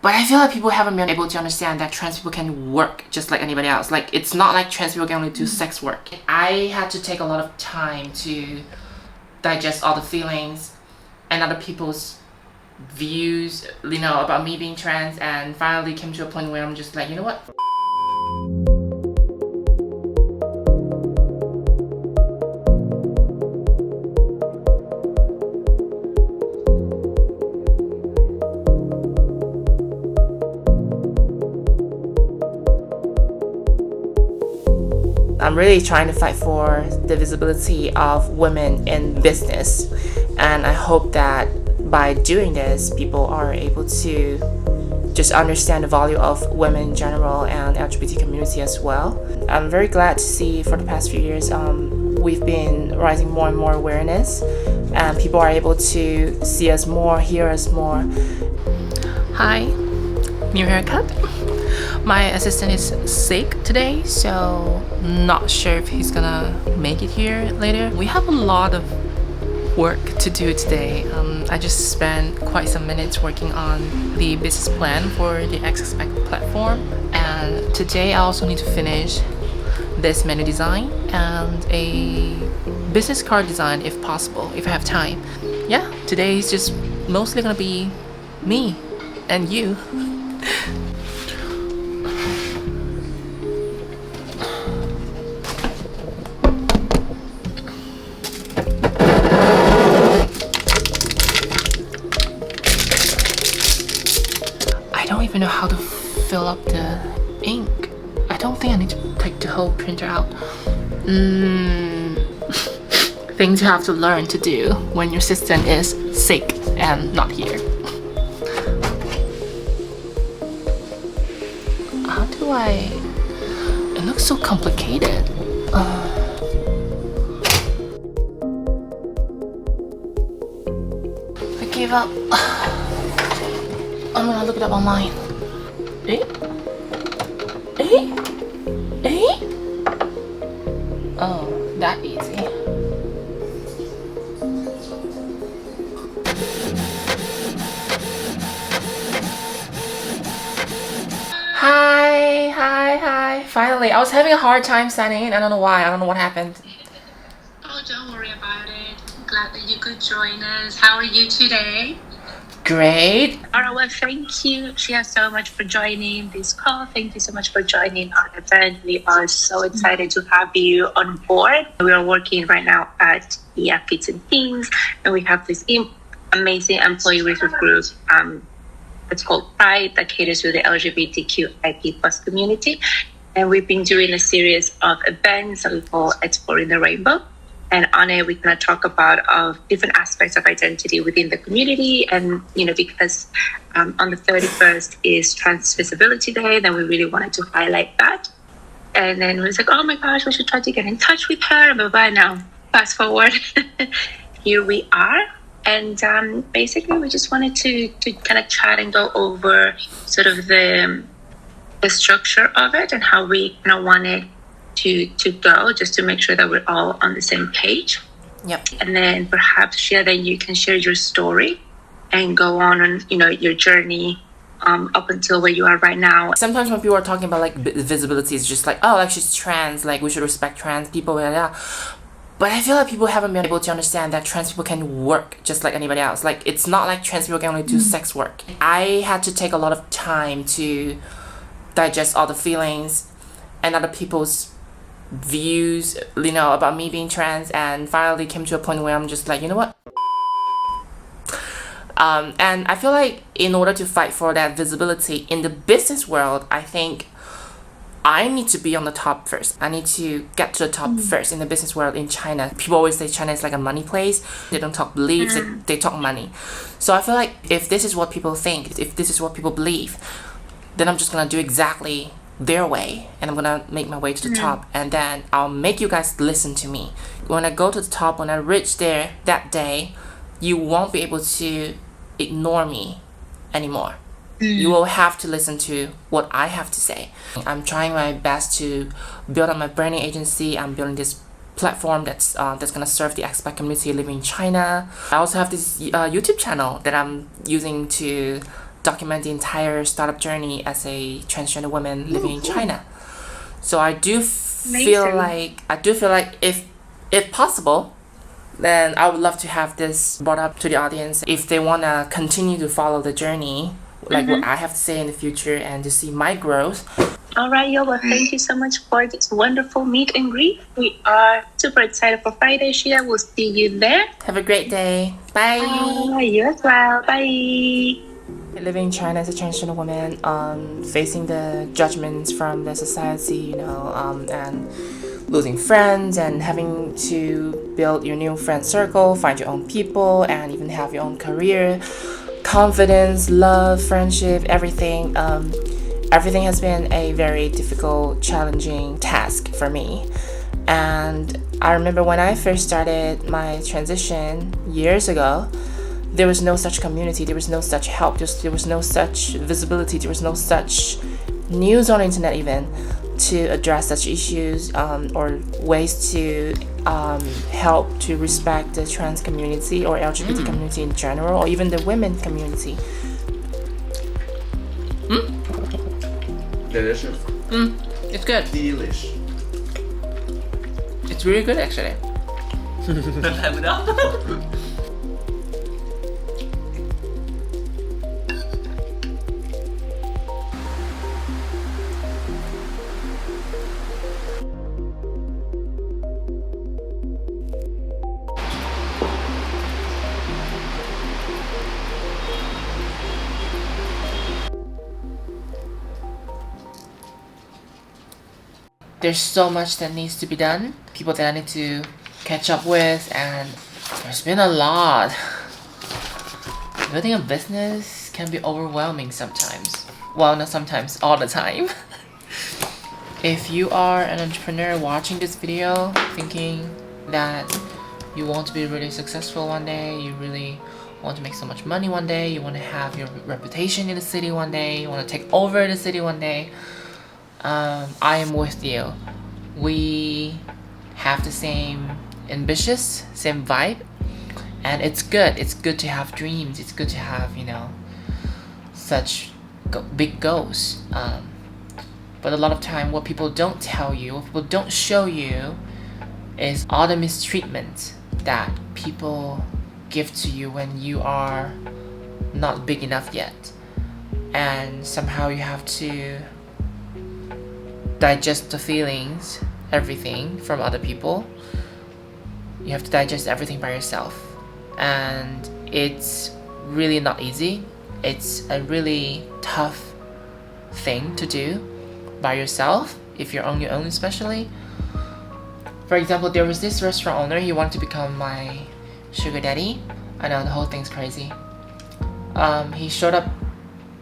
But I feel like people haven't been able to understand that trans people can work just like anybody else. Like, it's not like trans people can only do sex work. I had to take a lot of time to digest all the feelings and other people's views, about me being trans, and finally came to a point where I'm just like, you know what? I'm really trying to fight for the visibility of women in business, and I hope that by doing this, people are able to just understand the value of women in general and LGBT community as well. I'm very glad to see for the past few years we've been rising more and more awareness, and people are able to see us more, hear us more. Hi, new haircut. My assistant is sick today, so not sure if he's gonna make it here later. We have a lot of work to do today. I just spent quite some minutes working on the business plan for the XXX platform, and today I also need to finish this menu design and a business card design if possible, if I have time. Yeah, today is just mostly gonna be me and you. I don't even know how to fill up the ink. I don't think I need to take the whole printer out. Things you have to learn to do when your assistant is sick and not here. How do I... It looks so complicated. I gave up. I'm gonna look it up online. Eh? Oh, that easy. Hi. Finally, I was having a hard time signing in. I don't know why. I don't know what happened. Oh, don't worry about it. Glad that you could join us. How are you today? Great. All right, well, thank you, Shia, so much for joining this call. Thank you so much for joining our event. We are so excited to have you on board. We are working right now at Kids and Teens, and we have this amazing employee resource group. It's called Pride, that caters to the LGBTQIP plus community. And we've been doing a series of events that we call Exploring the Rainbow. And on it, we kind of talk about different aspects of identity within the community. And, because on the 31st is Trans Visibility Day, then we really wanted to highlight that. And then we was like, oh my gosh, we should try to get in touch with her. But by now, fast forward, here we are. And basically, we just wanted to kind of chat and go over sort of the structure of it and how we kind of wanted to go, just to make sure that we're all on the same page. Yep. And then perhaps, then you can share your story and go on your journey up until where you are right now. Sometimes when people are talking about like visibility, it's just like, oh, like she's trans, like we should respect trans people, yeah. But I feel like people haven't been able to understand that trans people can work just like anybody else. Like, it's not like trans people can only do sex work. I had to take a lot of time to digest all the feelings and other people's views, about me being trans, and finally came to a point where I'm just like, you know what? And I feel like in order to fight for that visibility in the business world, I think I need to be on the top first. I need to get to the top first in the business world in China. People always say China is like a money place. They don't talk beliefs, they talk money. So I feel like if this is what people think, if this is what people believe, then I'm just gonna do exactly their way, and I'm gonna make my way to the top, and then I'll make you guys listen to me. When I go to the top, when I reach there that day, you won't be able to ignore me anymore. You will have to listen to what I have to say. I'm trying my best to build up my branding agency. I'm building this platform that's gonna serve the expat community living in China. I also have this YouTube channel that I'm using to document the entire startup journey as a transgender woman living in China. So I do feel like if possible, then I would love to have this brought up to the audience if they want to continue to follow the journey, like what I have to say in the future, and to see my growth. All right, yo, well, thank you so much for this wonderful meet and greet. We are super excited for Friday, Shia. We'll see you there. Have a great day. Bye. You as well. Bye. Living in China as a transgender woman, facing the judgments from the society, and losing friends and having to build your new friend circle, find your own people, and even have your own career, confidence, love, friendship, everything. Everything has been a very difficult, challenging task for me. And I remember when I first started my transition years ago, there was no such community, there was no such help, there was no such visibility, there was no such news on the internet even to address such issues, or ways to help to respect the trans community or LGBT community in general, or even the women community. Delicious. It's good. Delish. It's really good actually. There's so much that needs to be done, people that I need to catch up with, and there's been a lot. Building a business can be overwhelming sometimes. Well, not sometimes, all the time. If you are an entrepreneur watching this video thinking that you want to be really successful one day, you really want to make so much money one day, you want to have your reputation in the city one day, you want to take over the city one day, I am with you. We have the same ambitious, same vibe, and it's good. It's good to have dreams. It's good to have, such big goals. But a lot of time, what people don't tell you, what people don't show you, is all the mistreatment that people give to you when you are not big enough yet, and somehow you have to digest the feelings, everything from other people. You have to digest everything by yourself, and it's really not easy. It's a really tough thing to do by yourself, if you're on your own especially. For example, there was this restaurant owner, he wanted to become my sugar daddy. I know, the whole thing's crazy. He showed up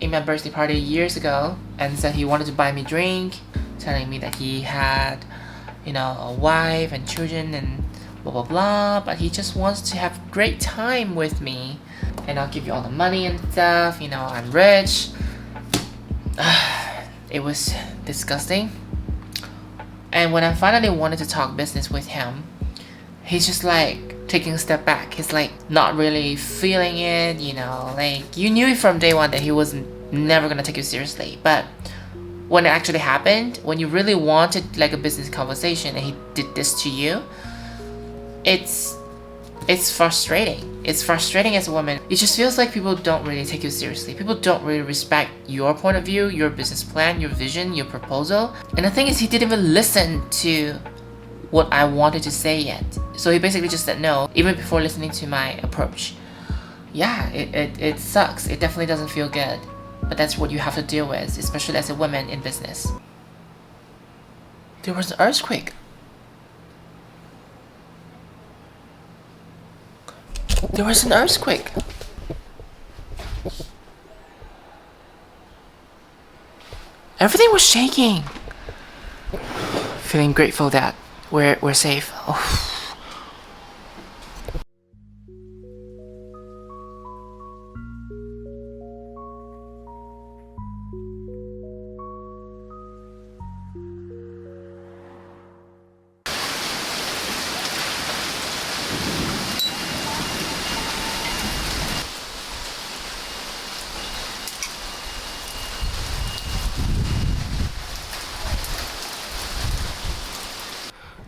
in my birthday party years ago and said he wanted to buy me drink, telling me that he had, a wife and children and blah blah blah, but he just wants to have great time with me, and I'll give you all the money and stuff, I'm rich. It was disgusting. And when I finally wanted to talk business with him, he's just like taking a step back. He's like not really feeling it, like you knew it from day one that he was never gonna take you seriously. But when it actually happened, when you really wanted like a business conversation and he did this to you, it's frustrating. It's frustrating as a woman. It just feels like people don't really take you seriously. People don't really respect your point of view, your business plan, your vision, your proposal. And the thing is, he didn't even listen to what I wanted to say yet. So he basically just said no, even before listening to my approach. Yeah, it sucks. It definitely doesn't feel good. But that's what you have to deal with, especially as a woman in business. There was an earthquake. There was an earthquake. Everything was shaking. Feeling grateful that we're safe. Oh.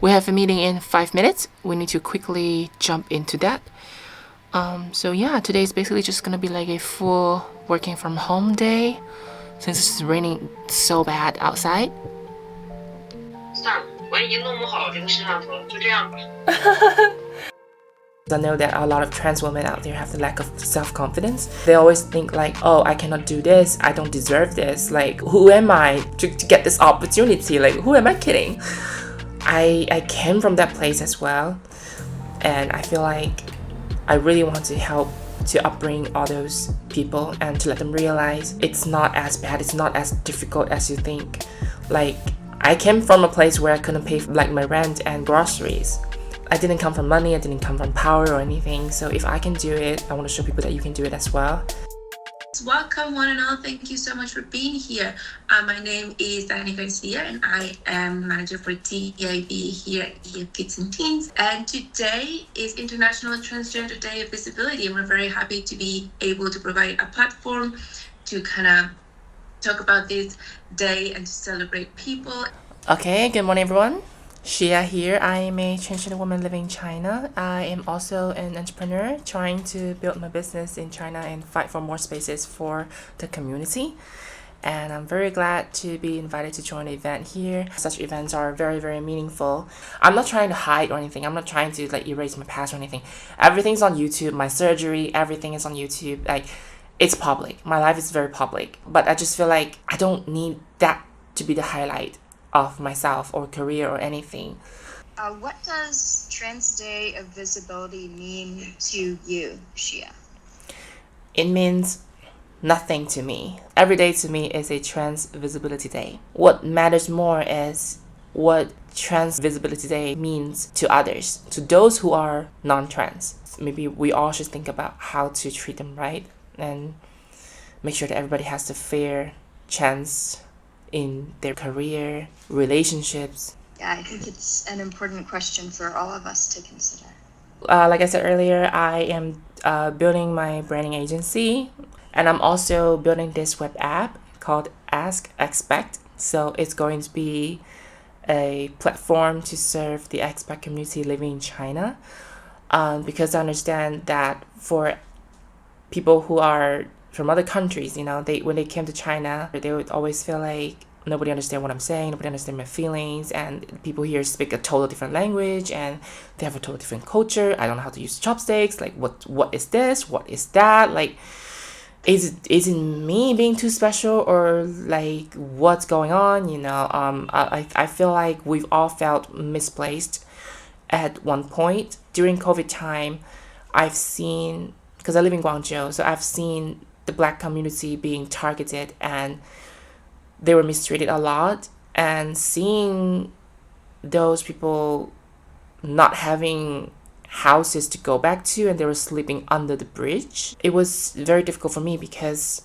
We have a meeting in 5 minutes. We need to quickly jump into that. So yeah, today is basically just gonna be like a full working from home day since it's raining so bad outside. 算了，我已经弄不好这个摄像头了，就这样吧。I know that a lot of trans women out there have the lack of self-confidence. They always think like, oh, I cannot do this, I don't deserve this, like who am I to get this opportunity, like who am I kidding? I came from that place as well, and I feel like I really want to help to upbring all those people and to let them realize it's not as bad, it's not as difficult as you think. Like, I came from a place where I couldn't pay for, like, my rent and groceries. I didn't come from money, I didn't come from power or anything. So if I can do it, I want to show people that you can do it as well. Welcome, one and all. Thank you so much for being here. My name is Dani Garcia, and I am manager for DIV here at Kids and Teens. And today is International Transgender Day of Visibility, and we're very happy to be able to provide a platform to kind of talk about this day and to celebrate people. Okay, good morning, everyone. Shia here. I am a transgender woman living in China. I am also an entrepreneur trying to build my business in China and fight for more spaces for the community. And I'm very glad to be invited to join the event here. Such events are very, very meaningful. I'm not trying to hide or anything. I'm not trying to like erase my past or anything. Everything's on YouTube. My surgery, everything is on YouTube. Like, it's public. My life is very public. But I just feel like I don't need that to be the highlight of myself or career or anything. What does Trans Day of Visibility mean to you, Shia? It means nothing to me. Every day to me is a Trans Visibility Day. What matters more is what Trans Visibility Day means to others, to those who are non-trans. Maybe we all should think about how to treat them right and make sure that everybody has the fair chance in their career, relationships. Yeah, I think it's an important question for all of us to consider. Like I said earlier, I am building my branding agency, and I'm also building this web app called Ask Expect. So it's going to be a platform to serve the expat community living in China, because I understand that for people who are from other countries, you know, when they came to China, they would always feel like nobody understands what I'm saying, nobody understands my feelings, and people here speak a total different language and they have a total different culture. I don't know how to use chopsticks. Like, what is this? What is that? Like, is it me being too special, or like what's going on? You know, I feel like we've all felt misplaced at one point during COVID time. I've seen, because I live in Guangzhou, so I've seen the Black community being targeted and they were mistreated a lot, and seeing those people not having houses to go back to and they were sleeping under the bridge, it was very difficult for me because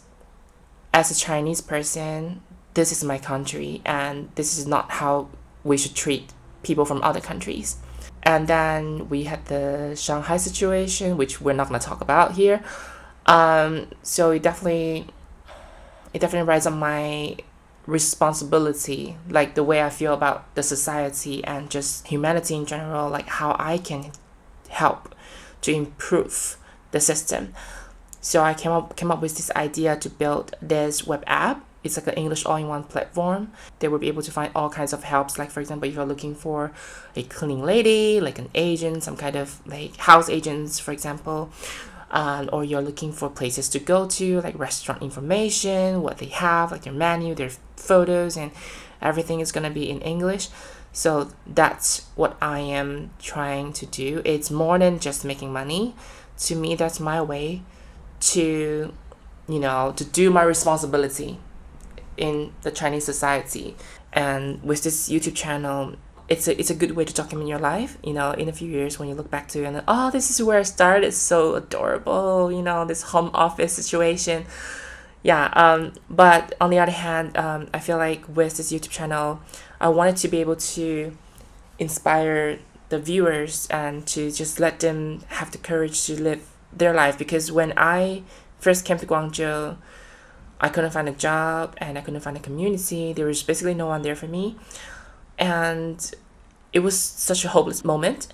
as a Chinese person, this is my country and this is not how we should treat people from other countries. And then we had the Shanghai situation, which we're not going to talk about here. So it definitely rises on my responsibility, like the way I feel about the society and just humanity in general, like how I can help to improve the system. So I came up with this idea to build this web app. It's like an English all-in-one platform. They will be able to find all kinds of helps. Like, for example, if you're looking for a cleaning lady, like an agent, some kind of like house agents, for example, or you're looking for places to go to, like restaurant information, what they have, like their menu, their photos, and everything is going to be in English. So that's what I am trying to do. It's more than just making money. To me, that's my way to, you know, to do my responsibility in the Chinese society. And with this YouTube channel, it's a good way to document your life, you know, in a few years when you look back to it and, oh, this is where I started. It's so adorable, you know, this home office situation. Yeah, but on the other hand, I feel like with this YouTube channel, I wanted to be able to inspire the viewers and to just let them have the courage to live their life. Because when I first came to Guangzhou, I couldn't find a job and I couldn't find a community. There was basically no one there for me. And it was such a hopeless moment,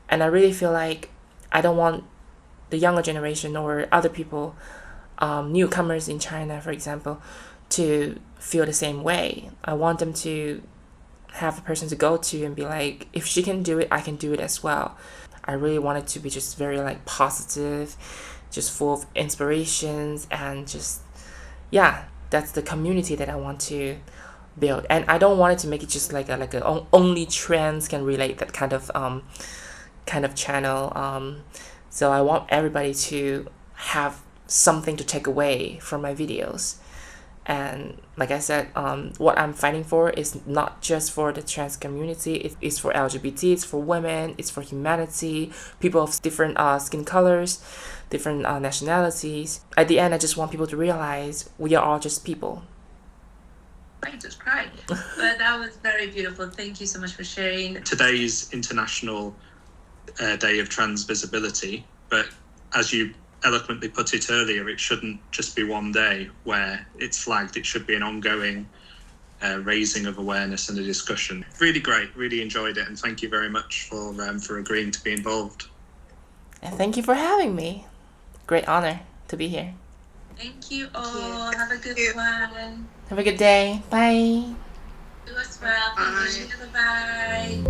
and I really feel like I don't want the younger generation or other people, newcomers in China, for example, to feel the same way. I want them to have a person to go to and be like, if she can do it, I can do it as well. I really want it to be just very like positive, just full of inspirations, and just, yeah, that's the community that I want to build. And I don't want it to make it just like a only trans can relate, that kind of channel. So I want everybody to have something to take away from my videos. And like I said, what I'm fighting for is not just for the trans community. It's for LGBT, it's for women, it's for humanity, people of different skin colors, different nationalities. At the end, I just want people to realize we are all just people. I just cried. But that was very beautiful. Thank you so much for sharing. Today's International Day of Trans Visibility, but as you eloquently put it earlier, it shouldn't just be one day where it's flagged. It should be an ongoing raising of awareness and a discussion. Really great, really enjoyed it, and thank you very much for agreeing to be involved. And thank you for having me. Great honor to be here. Thank you all. Have a good one. Have a good day. Bye. You as well. Bye.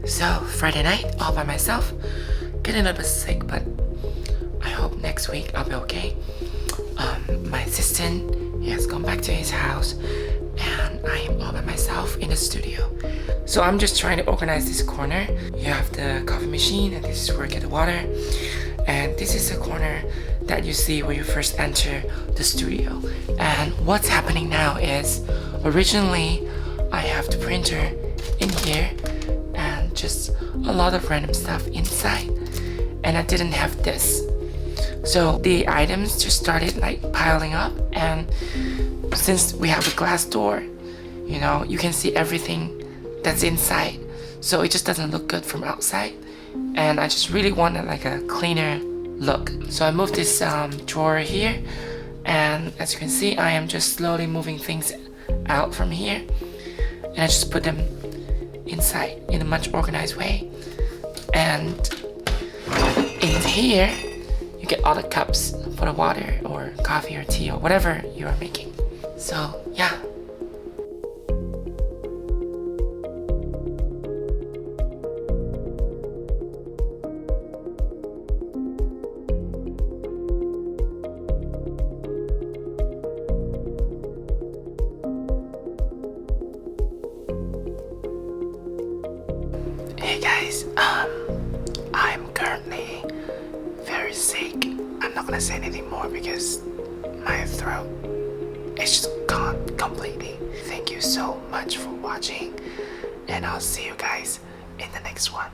So, Friday night, all by myself. Getting a little bit sick, but I hope next week I'll be okay. My assistant, he has gone back to his house, and I am all by myself in the studio. So I'm just trying to organize this corner. You have the coffee machine, and this is where I get the water. And this is the corner that you see where you first enter the studio. And what's happening now is, originally, I have the printer in here, and just a lot of random stuff inside, and I didn't have this. So the items just started like piling up, and since we have a glass door, you know, you can see everything that's inside, so it just doesn't look good from outside, and I just really wanted like a cleaner look. So I moved this drawer here, and as you can see, I am just slowly moving things out from here, and I just put them inside in a much organized way. And in here you get all the cups for the water or coffee or tea or whatever you are making. So yeah. Hey guys, I'm currently very sick. I'm not gonna say anything more because my throat is just gone completely. Thank you so much for watching, and I'll see you guys in the next one.